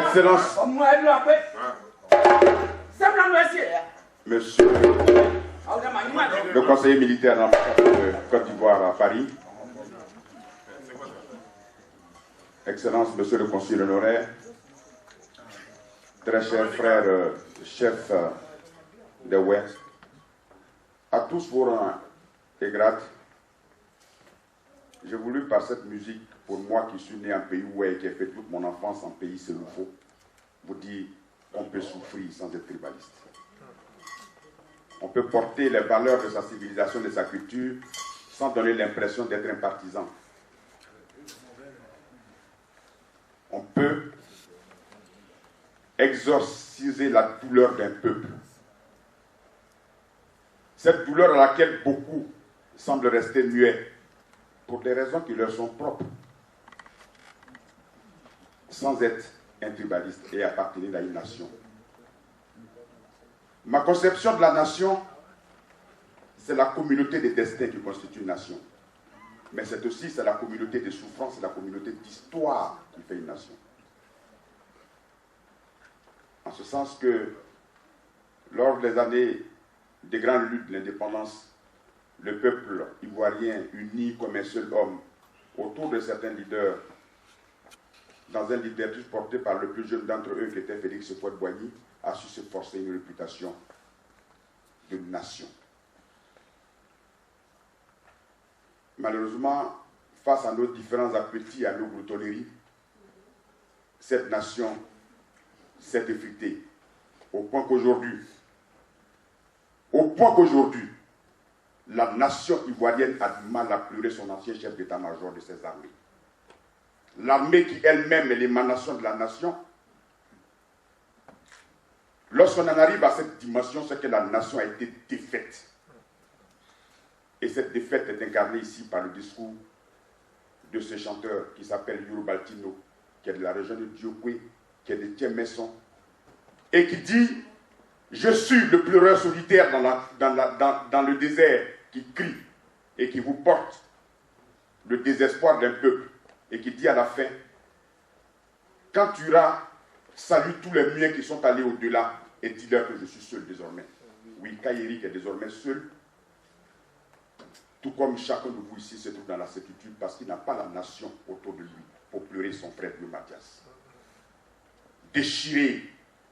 Excellence, Monsieur le conseiller militaire de Côte d'Ivoire à Paris, Excellence, Monsieur le conseiller honoraire, très cher frère, chef de Ouest, à tous vos rangs et grades, j'ai voulu par cette musique, pour moi qui suis né en pays où qui ai fait toute mon enfance en pays c'est le faux, vous dire qu'on peut souffrir sans être tribaliste. On peut porter les valeurs de sa civilisation, de sa culture, sans donner l'impression d'être un partisan. On peut exorciser la douleur d'un peuple. Cette douleur à laquelle beaucoup semblent rester muets, pour des raisons qui leur sont propres, sans être un tribaliste et appartenir à une nation. Ma conception de la nation, c'est la communauté des destins qui constitue une nation. Mais c'est aussi la communauté des souffrances, c'est la communauté d'histoire qui fait une nation. En ce sens que, lors des années des grandes luttes de l'indépendance, le peuple ivoirien uni comme un seul homme autour de certains leaders dans un leadership porté par le plus jeune d'entre eux qui était Félix Houphouët-Boigny a su se forcer une réputation de nation. Malheureusement, face à nos différents appétits, à nos gloutonneries, cette nation s'est effritée au point qu'aujourd'hui, la nation ivoirienne a du mal à pleurer son ancien chef d'état-major de ses armées. L'armée qui elle-même est l'émanation de la nation. Lorsqu'on en arrive à cette dimension, c'est que la nation a été défaite. Et cette défaite est incarnée ici par le discours de ce chanteur qui s'appelle Yoruba Altino, qui est de la région de Diokwe, qui est de Thiemesson, et qui dit « Je suis le pleureur solitaire dans le désert qui crie et qui vous porte le désespoir d'un peuple. » Et qui dit à la fin, quand tu iras, salue tous les miens qui sont allés au-delà et dis-leur que je suis seul désormais. Oui, Kayéric est désormais seul, tout comme chacun de vous ici se trouve dans la certitude parce qu'il n'a pas la nation autour de lui pour pleurer son frère Bleu Mathias. Déchiré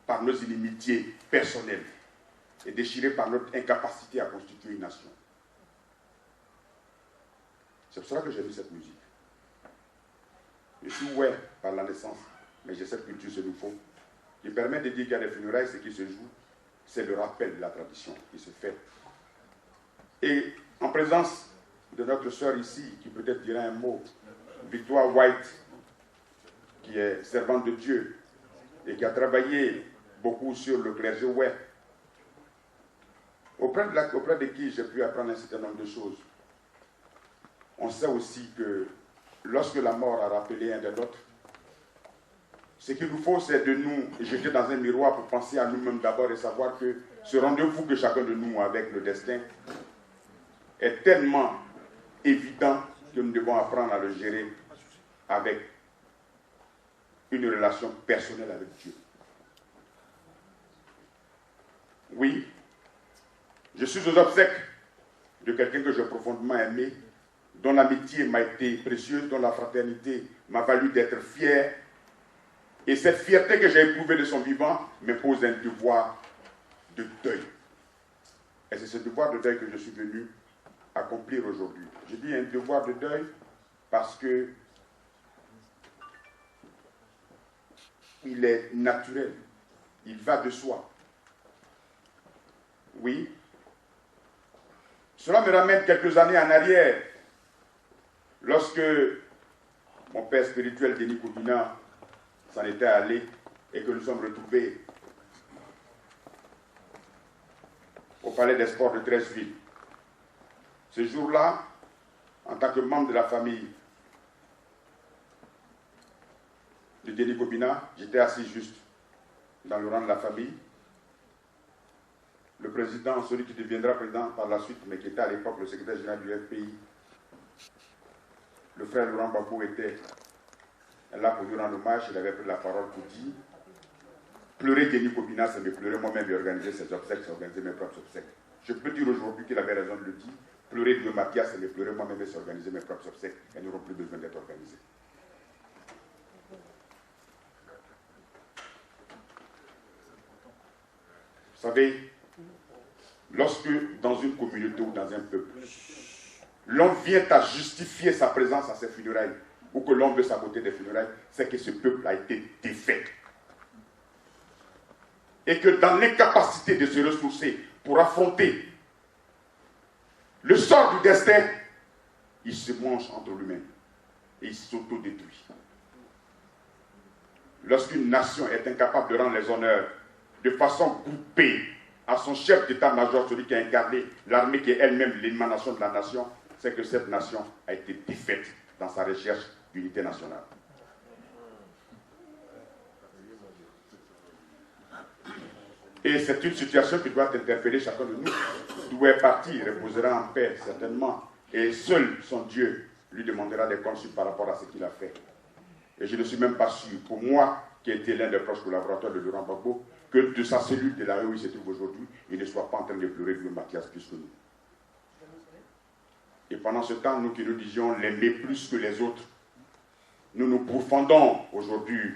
par nos inimitiés personnelles et déchiré par notre incapacité à constituer une nation. C'est pour cela que j'ai mis cette musique. Je suis ouais par la naissance, mais j'ai cette culture, ce nouveau, qui permet de dire qu'il y a des funérailles, ce qui se joue, c'est le rappel de la tradition qui se fait. Et en présence de notre sœur ici, qui peut-être dira un mot, Victoire White, qui est servante de Dieu et qui a travaillé beaucoup sur le clergé ouais, auprès de qui j'ai pu apprendre un certain nombre de choses. On sait aussi que lorsque la mort a rappelé un des nôtres, ce qu'il nous faut, c'est de nous jeter dans un miroir pour penser à nous-mêmes d'abord et savoir que ce rendez-vous que chacun de nous a avec le destin est tellement évident que nous devons apprendre à le gérer avec une relation personnelle avec Dieu. Oui, je suis aux obsèques de quelqu'un que j'ai profondément aimé, dont l'amitié m'a été précieuse, dont la fraternité m'a valu d'être fier. Et cette fierté que j'ai éprouvée de son vivant m'impose un devoir de deuil. Et c'est ce devoir de deuil que je suis venu accomplir aujourd'hui. Je dis un devoir de deuil parce que il est naturel, il va de soi. Oui. Cela me ramène quelques années en arrière, lorsque mon père spirituel, Denis Koubina, s'en était allé et que nous sommes retrouvés au Palais des Sports de Treichville. Ce jour-là, en tant que membre de la famille de Denis Koubina, j'étais assis juste dans le rang de la famille. Le président, celui qui deviendra président par la suite, mais qui était à l'époque le secrétaire général du FPI, le frère Laurent Gbagbo était là pour lui rendre hommage. Il avait pris la parole pour dire pleurer Denis Koubina, c'est me pleurer moi-même et organiser ses obsèques, c'est organiser mes propres obsèques. Je peux dire aujourd'hui qu'il avait raison de le dire. Pleurer Dieu Mathias, c'est me pleurer moi-même et c'est organiser mes propres obsèques. Elles n'auront plus besoin d'être organisées. Vous savez, lorsque dans une communauté ou dans un peuple, l'on vient à justifier sa présence à ses funérailles, ou que l'on veut saboter des funérailles, c'est que ce peuple a été défait. Et que dans l'incapacité de se ressourcer pour affronter le sort du destin, il se mange entre lui-même et il s'autodétruit. Lorsqu'une nation est incapable de rendre les honneurs de façon groupée à son chef d'état-major, celui qui a incarné l'armée qui est elle-même l'émanation de la nation, c'est que cette nation a été défaite dans sa recherche d'unité nationale. Et c'est une situation qui doit interpeller chacun de nous. D'où est parti, reposera en paix, certainement. Et seul son Dieu lui demandera des comptes par rapport à ce qu'il a fait. Et je ne suis même pas sûr, pour moi, qui ai été l'un des proches collaborateurs de Laurent Gbagbo, que de sa cellule de la rue où il se trouve aujourd'hui, il ne soit pas en train de pleurer Dieu Mathias plus que nous. Et pendant ce temps, nous qui nous disions l'aimer plus que les autres, nous nous profondons aujourd'hui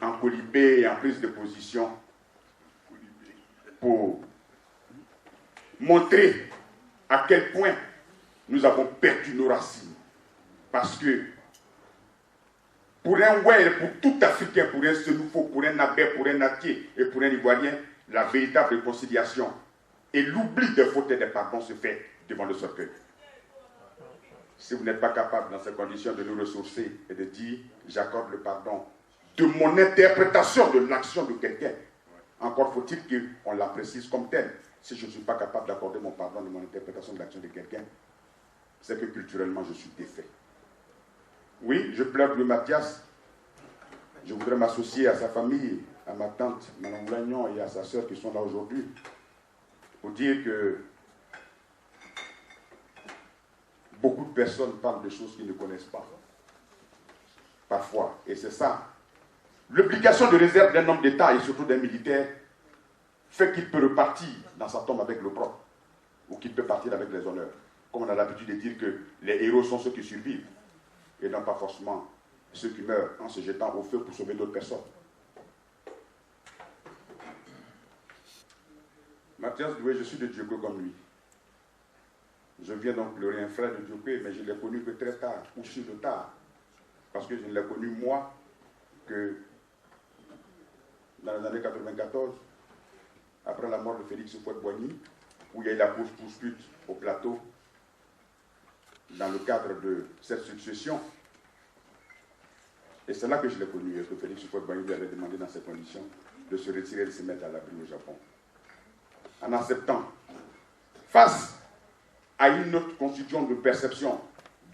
en colibé et en prise de position pour montrer à quel point nous avons perdu nos racines. Parce que pour un Ouai, pour tout Africain, pour un Senoufo, pour un Abé, pour un Natier et pour un Ivoirien, la véritable réconciliation et l'oubli des fautes et des pardons se fait devant le cercueil. Si vous n'êtes pas capable dans ces conditions de nous ressourcer et de dire j'accorde le pardon de mon interprétation de l'action de quelqu'un, encore faut-il qu'on la précise comme telle. Si je ne suis pas capable d'accorder mon pardon de mon interprétation de l'action de quelqu'un, c'est que culturellement je suis défait. Oui, je pleure de Mathias. Je voudrais m'associer à sa famille, à ma tante, Mme Lagnon, et à sa sœur qui sont là aujourd'hui, pour dire que beaucoup de personnes parlent de choses qu'ils ne connaissent pas. Parfois. Et c'est ça. L'obligation de réserve d'un homme d'État et surtout d'un militaire fait qu'il peut repartir dans sa tombe avec le propre, ou qu'il peut partir avec les honneurs. Comme on a l'habitude de dire que les héros sont ceux qui survivent, et non pas forcément ceux qui meurent en se jetant au feu pour sauver d'autres personnes. Mathias Doué, je suis de Diogo comme lui. Je viens donc pleurer un frère de Diogo, mais je l'ai connu que très tard, ou sur le tard. Parce que je ne l'ai connu moi que dans les années 94, après la mort de Félix Houphouët-Boigny, où il y a eu la poursuite au plateau, dans le cadre de cette succession. Et c'est là que je l'ai connu, et que Félix Houphouët-Boigny lui avait demandé dans ces conditions de se retirer et de se mettre à l'abri au Japon. En acceptant, face à une autre constitution de perception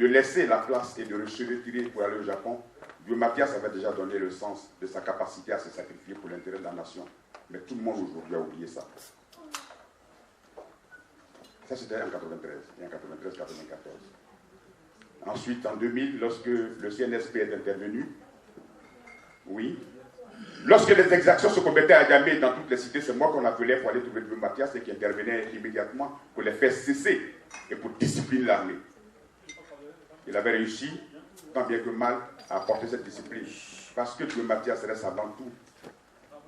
de laisser la place et de se retirer pour aller au Japon, Louis Mathias avait déjà donné le sens de sa capacité à se sacrifier pour l'intérêt de la nation. Mais tout le monde aujourd'hui a oublié ça. Ça, c'était en 93, et en 93-94. Ensuite, en 2000, lorsque le CNSP est intervenu, oui, lorsque les exactions se commettaient à Niamey dans toutes les cités, c'est moi qu'on appelait pour aller trouver Louis Mathias et qui intervenait immédiatement pour les faire cesser et pour discipliner l'armée. Il avait réussi, tant bien que mal, à apporter cette discipline. Parce que Louis Mathias reste avant tout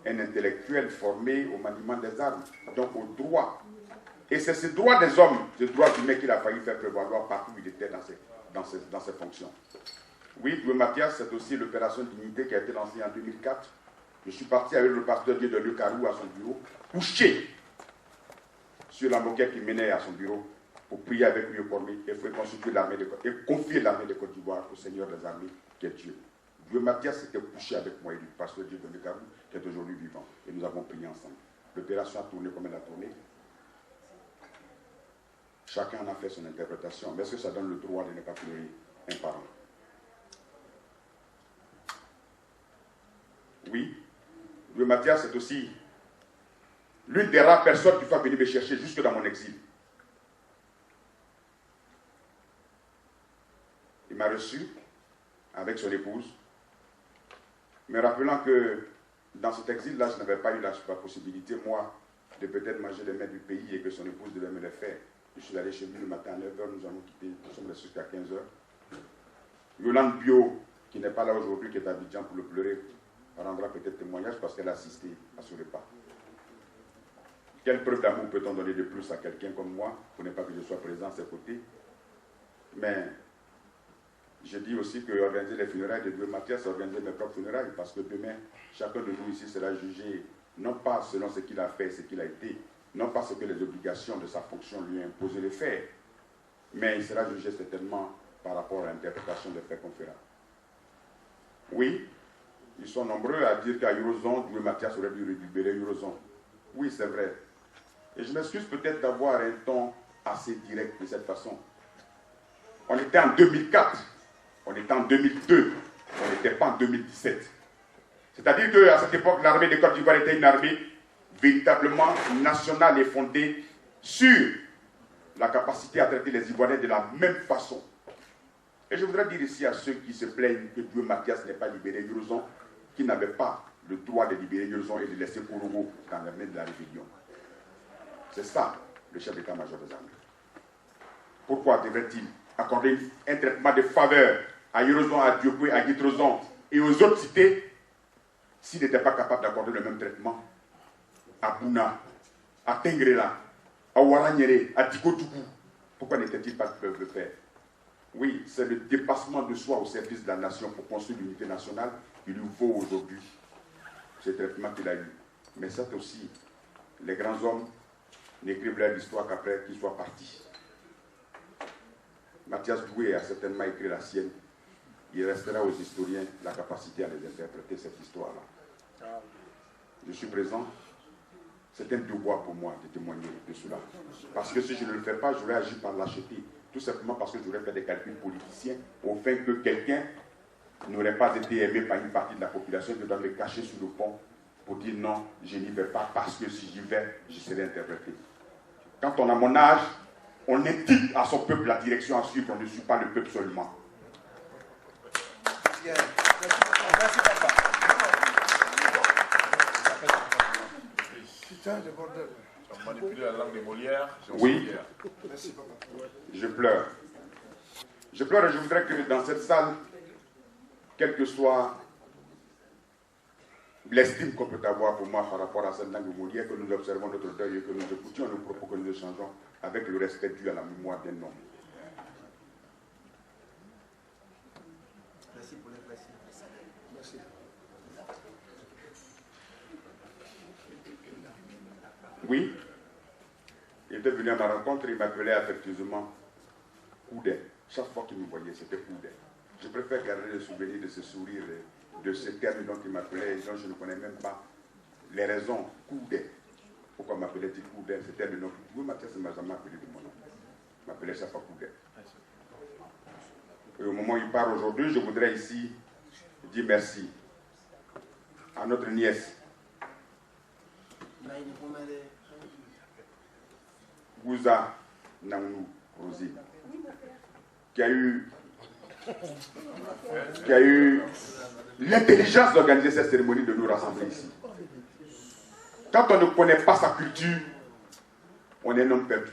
un intellectuel formé au maniement des armes, donc au droit. Et c'est ce droit des hommes, ce droit humain qu'il a failli faire prévaloir partout où il était dans ses fonctions. Oui, Louis Mathias, c'est aussi l'opération Dignité qui a été lancée en 2004. Je suis parti avec le pasteur Dieu de Le Carou à son bureau, couché sur la moquette qui menait à son bureau pour prier avec lui pour lui et constituer l'armée et confier l'armée de Côte d'Ivoire au Seigneur des armées, qui est Dieu. Louis Mathias s'était couché avec moi et le pasteur Dieu de Le Carou, qui est aujourd'hui vivant. Et nous avons prié ensemble. L'opération a tourné comme elle a tourné. Chacun en a fait son interprétation. Mais est-ce que ça donne le droit de ne pas pleurer un parent? Oui. Louis Mathias, c'est aussi l'une des rares personnes qui va venir me chercher jusque dans mon exil. Il m'a reçu avec son épouse, me rappelant que dans cet exil-là, je n'avais pas eu la possibilité, moi, de peut-être manger les mets du pays et que son épouse devait me les faire. Je suis allé chez lui le matin à 9h, nous avons quitté, nous sommes restés jusqu'à 15h. Yolande Bio, qui n'est pas là aujourd'hui, qui est à Abidjan pour le pleurer, rendra peut-être témoignage parce qu'elle a assisté à ce repas. Quelle preuve d'amour peut-on donner de plus à quelqu'un comme moi pour ne pas que je sois présent à ses côtés? Mais je dis aussi que organiser les funérailles de Louis Mathias, c'est organiser mes propres funérailles parce que demain, chacun de nous ici sera jugé non pas selon ce qu'il a fait, ce qu'il a été, non pas ce que les obligations de sa fonction lui ont imposé de faire, mais il sera jugé certainement par rapport à l'interprétation des faits conférents. Oui, ils sont nombreux à dire qu'à Eurozone, Louis Mathias aurait dû libérer Eurozone. Oui, c'est vrai. Et je m'excuse peut-être d'avoir un ton assez direct de cette façon. On était en 2004, on était en 2002, on n'était pas en 2017. C'est-à-dire qu'à cette époque, l'armée de Côte d'Ivoire était une armée véritablement nationale et fondée sur la capacité à traiter les Ivoiriens de la même façon. Et je voudrais dire ici à ceux qui se plaignent que Louis Mathias n'ait pas libéré Eurozone, qui n'avait pas le droit de libérer Eurozone et de laisser Korogo dans la main de la rébellion. C'est ça, le chef d'état-major des armées. Pourquoi devrait-il accorder un traitement de faveur à Eurozone, à Diopoué, à Guitrozone et aux autres cités s'il n'était pas capable d'accorder le même traitement à Bouna, à Tengrela, à Ouaranyere, à Dikotougou? Pourquoi n'était-il pas capable de le faire? Oui, c'est le dépassement de soi au service de la nation pour construire l'unité nationale qui lui vaut aujourd'hui ce traitement qu'il a eu. Mais c'est aussi, les grands hommes n'écrivent leur histoire qu'après qu'ils soient partis. Mathias Doué a certainement écrit la sienne. Il restera aux historiens la capacité à les interpréter, cette histoire-là. Je suis présent. C'est un devoir pour moi de témoigner de cela. Parce que si je ne le fais pas, j'aurais agi par lâcheté. Tout simplement parce que j'aurais fait des calculs politiciens au fait que quelqu'un n'aurait pas été aimé par une partie de la population qui doit me cacher sous le pont pour dire non, je n'y vais pas parce que si j'y vais, je serai interprété. Quand on a mon âge, on indique à son peuple la direction à suivre, on ne suit pas le peuple seulement. Merci, papa. Putain de bordel. Tu as manipulé la langue des Molières. Oui. Merci, papa. Je pleure. Je pleure et je voudrais que dans cette salle, quel que soit l'estime qu'on peut avoir pour moi par rapport à cette langue Molière, que nous observons notre deuil et que nous écoutions nos propos, que nous échangeons avec le respect dû à la mémoire d'un homme. Merci pour les précisions. Merci. Oui, il était venu à ma rencontre, il m'appelait affectueusement Koudé. Chaque fois qu'il me voyait, c'était Koudé. Je préfère garder le souvenir de ce sourire, de ce terme dont il m'appelait, dont je ne connais même pas les raisons. Koudé. Pourquoi m'appelait-il Koudé? C'était le nom. Louis Mathias ne m'a jamais appelé de mon nom. Il m'appelait chaque fois Koudé. Et au moment où il part aujourd'hui, je voudrais ici dire merci à notre nièce, Gouza Naounou Rosie, qui a eu l'intelligence d'organiser cette cérémonie, de nous rassembler ici. Quand on ne connaît pas sa culture, on est un homme perdu,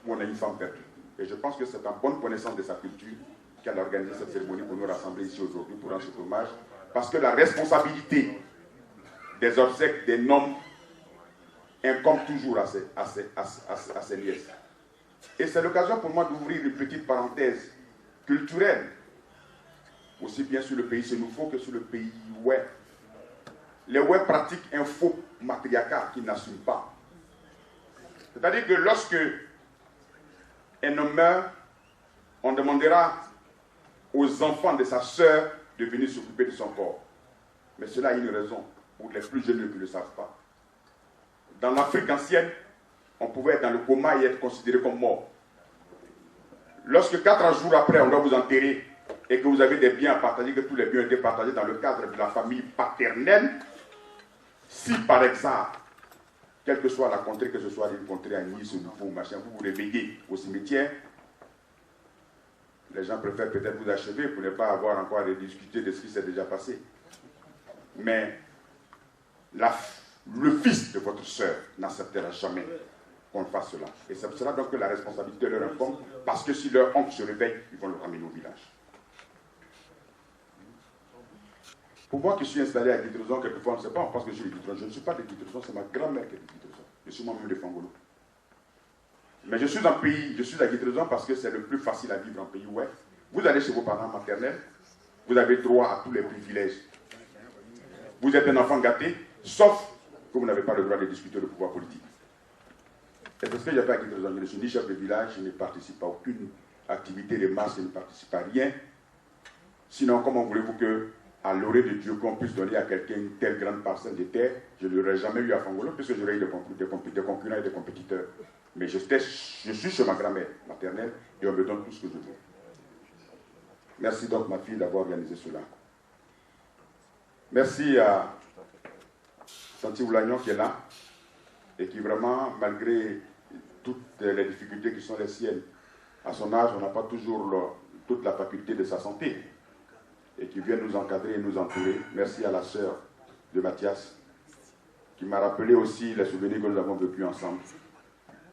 ou on est une femme perdue. Et je pense que c'est en bonne connaissance de sa culture qu'elle a organisé cette cérémonie pour nous rassembler ici aujourd'hui, pour rendre cet hommage, parce que la responsabilité des obsèques des noms incombe toujours à ses nièces. Et c'est l'occasion pour moi d'ouvrir une petite parenthèse culturelle, aussi bien sur le pays Sénoufo que sur le pays Oué. Les Oué pratiquent un faux matriarcat qui n'assume pas. C'est-à-dire que lorsque un homme meurt, on demandera aux enfants de sa sœur de venir s'occuper de son corps. Mais cela a une raison, pour les plus jeunes qui ne le savent pas. Dans l'Afrique ancienne, on pouvait être dans le coma et être considéré comme mort. Lorsque 4 jours après, on doit vous enterrer et que vous avez des biens à partager, que tous les biens ont été partagés dans le cadre de la famille paternelle, si par exemple, quelle que soit la contrée, que ce soit une contrée à Nice, au Nouveau, machin, vous vous réveillez au cimetière, les gens préfèrent peut-être vous achever pour ne pas avoir encore à rediscuter de ce qui s'est déjà passé. Mais le fils de votre sœur n'acceptera jamais qu'on fasse cela. Et c'est pour cela donc que la responsabilité leur incombe, parce que si leur oncle se réveille, ils vont le ramener au village. Pour moi qui suis installé à Guitrouson, quelquefois on ne sait pas, on pense que je suis de Guitrouson. Je ne suis pas de Guitrouson, c'est ma grand-mère qui est de Guitrouson. Je suis moi-même de Fangolo. Mais je suis à Guitrouson parce que c'est le plus facile à vivre en pays ouest. Vous allez chez vos parents maternels, vous avez droit à tous les privilèges. Vous êtes un enfant gâté, sauf que vous n'avez pas le droit de discuter le pouvoir politique. Et c'est ce que j'ai fait à Guitrouson. Je ne suis ni chef de village, je ne participe à aucune activité de masse, je ne participe à rien. Sinon, comment voulez-vous que, à l'orée de Dieu, qu'on puisse donner à quelqu'un une telle grande parcelle de terre? Je ne l'aurais jamais eu à Fangolo, puisque j'aurais eu des concurrents et des compétiteurs. Mais je suis chez ma grand-mère maternelle et on me donne tout ce que je veux. Merci donc, ma fille, d'avoir organisé cela. Merci à Santi Oulagnon qui est là et qui vraiment, malgré toutes les difficultés qui sont les siennes, à son âge, on n'a pas toujours toute la faculté de sa santé et qui vient nous encadrer et nous entourer. Merci à la sœur de Mathias qui m'a rappelé aussi les souvenirs que nous avons vécus ensemble.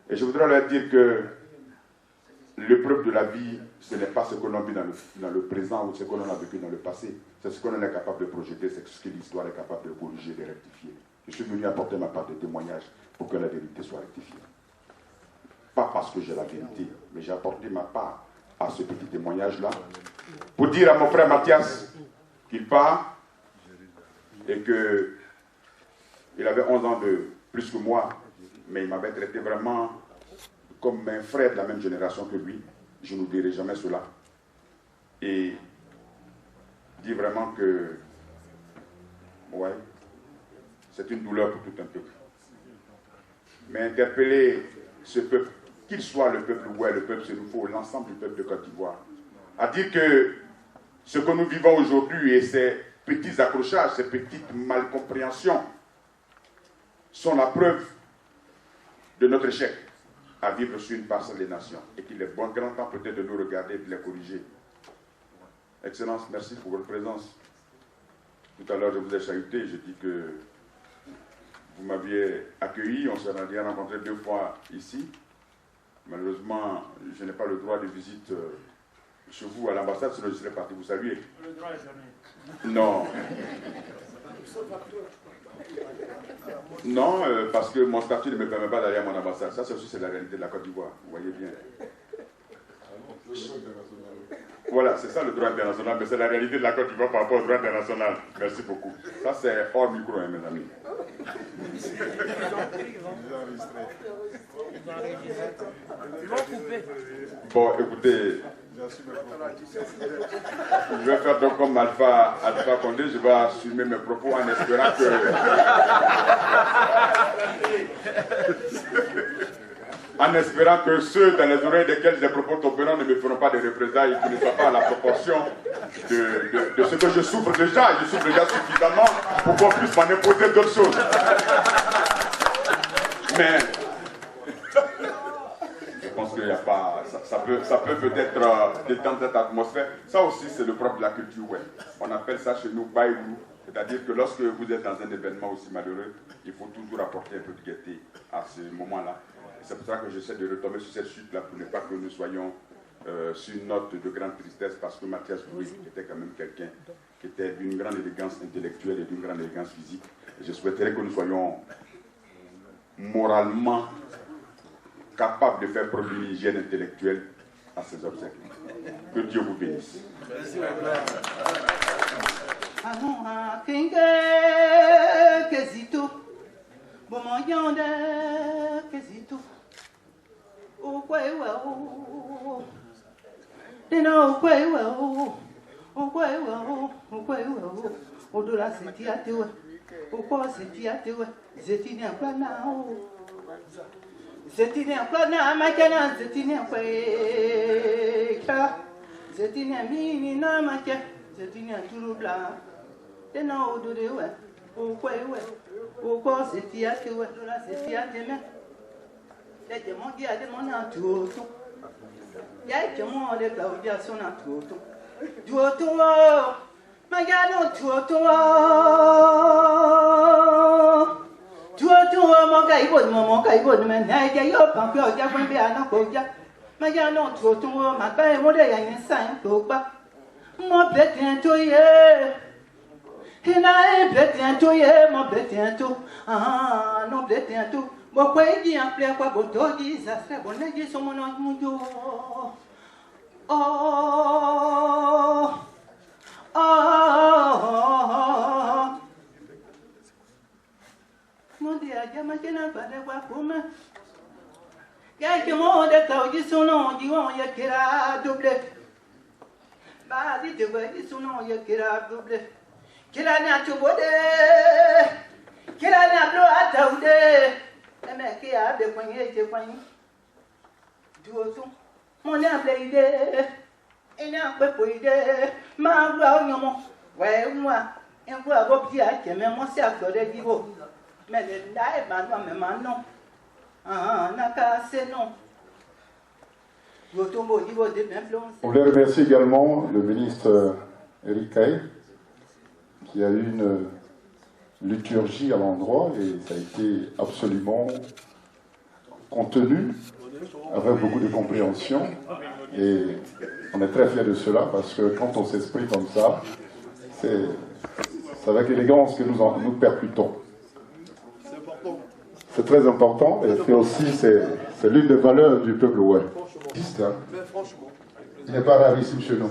Et je voudrais leur dire que l'épreuve de la vie, ce n'est pas ce que l'on vit dans le présent ou ce que l'on a vécu dans le passé. C'est ce que l'on est capable de projeter, c'est ce que l'histoire est capable de corriger, de rectifier. Je suis venu apporter ma part de témoignage pour que la vérité soit rectifiée. Pas parce que j'ai la vérité, mais j'ai apporté ma part à ce petit témoignage-là pour dire à mon frère Mathias qu'il part et qu'il avait 11 ans de plus que moi, mais il m'avait traité vraiment comme un frère de la même génération que lui. Je n'oublierai jamais cela. Et dire vraiment que, ouais, c'est une douleur pour tout un peuple. Mais interpeller ce peuple, qu'il soit le peuple oué, le peuple Sénoufo, l'ensemble du peuple de Côte d'Ivoire, à dire que ce que nous vivons aujourd'hui et ces petits accrochages, ces petites malcompréhensions sont la preuve de notre échec à vivre sur une parcelle des nations et qu'il est bon grand temps peut-être de nous regarder et de les corriger. Excellence, merci pour votre présence. Tout à l'heure, je vous ai chahuté, je dis que vous m'aviez accueilli, on s'est rencontrés 2 fois ici. Malheureusement, je n'ai pas le droit de visite chez vous à l'ambassade, sinon je serais parti vous saluer. Le droit est jamais. Non. Non, parce que mon statut ne me permet pas d'aller à mon ambassade. Ça, c'est aussi la réalité de la Côte d'Ivoire. Vous voyez bien. Voilà, c'est ça le droit international, mais c'est la réalité de la Côte d'Ivoire par rapport au droit international. Merci beaucoup. Ça, c'est hors micro, hein, mes amis. Bon, écoutez, je vais faire donc comme Alpha Condé, je vais assumer mes propos en espérant que... en espérant que ceux dans les oreilles desquels les propos tomberont ne me feront pas de représailles et qui ne soient pas à la proportion de ce que je souffre déjà. Je souffre déjà suffisamment pour qu'on puisse m'en imposer d'autres choses. Mais je pense qu'il n'y a pas... Ça peut peut-être détendre cette atmosphère. Ça aussi, c'est le propre de la culture web. On appelle ça chez nous bailou. C'est-à-dire que lorsque vous êtes dans un événement aussi malheureux, il faut toujours apporter un peu de gaieté à ce moment-là. C'est pour ça que j'essaie de retomber sur cette chute-là pour ne pas que nous soyons sur une note de grande tristesse, parce que Mathias Louis était quand même quelqu'un qui était d'une grande élégance intellectuelle et d'une grande élégance physique. Et je souhaiterais que nous soyons moralement capables de faire preuve d'une hygiène intellectuelle à ces obsèques. Que Dieu vous bénisse. On voulait remercier également le ministre Eric Kaye, qui a eu une liturgie à l'endroit et ça a été absolument contenu, avec beaucoup de compréhension. Et on est très fiers de cela parce que quand on s'exprime comme ça, c'est avec élégance que nous percutons. C'est très important et c'est aussi l'une des valeurs du peuple ouest. Il n'est pas rarissime chez nous.